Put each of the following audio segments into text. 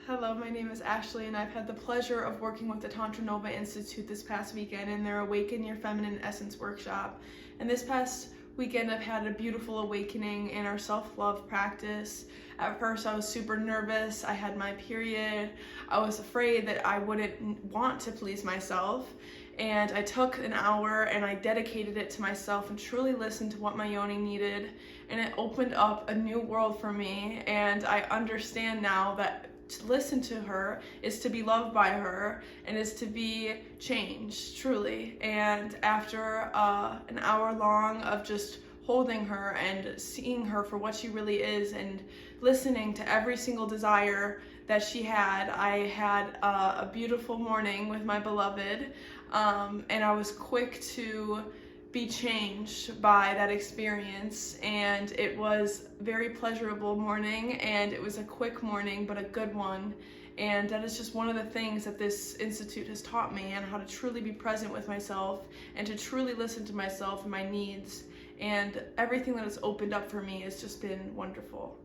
Hello, my name is Ashley, and I've had the pleasure of working with the Tantra Nova Institute this past weekend in their Awaken Your Feminine Essence workshop. And this past weekend, I've had a beautiful awakening in our self-love practice. At first, I was super nervous. I had my period. I was afraid that I wouldn't want to please myself. And I took an hour and I dedicated it to myself and truly listened to what my yoni needed. And it opened up a new world for me. And I understand now that to listen to her is to be loved by her and is to be changed, truly. And after an hour long of just holding her and seeing her for what she really is and listening to every single desire that she had, I had a beautiful morning with my beloved, and I was quick to be changed by that experience, and it was a very pleasurable morning, and it was a quick morning but a good one. And that is just one of the things that this institute has taught me, and how to truly be present with myself and to truly listen to myself and my needs, and everything that has opened up for me has just been wonderful.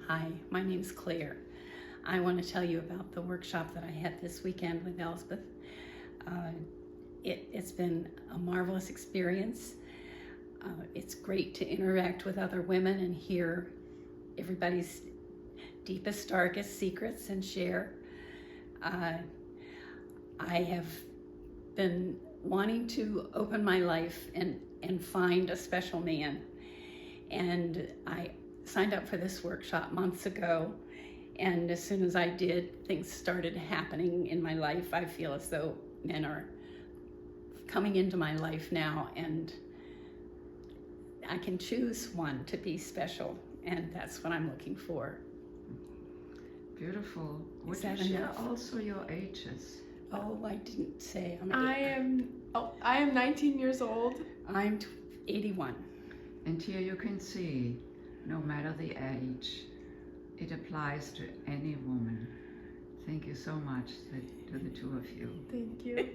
Hi, my name's Claire. I want to tell you about the workshop that I had this weekend with Elspeth. It's been a marvelous experience. It's great to interact with other women and hear everybody's deepest, darkest secrets and share. I have been wanting to open my life and find a special man. And I signed up for this workshop months ago. And as soon as I did, things started happening in my life. I feel as though men are coming into my life now, and I can choose one to be special, and that's what I'm looking for. Beautiful. Would Is you that share enough? also your ages? Oh, I didn't say. I am 19 years old. I'm 81. And here you can see, no matter the age, it applies to any woman. Thank you so much to the two of you. Thank you.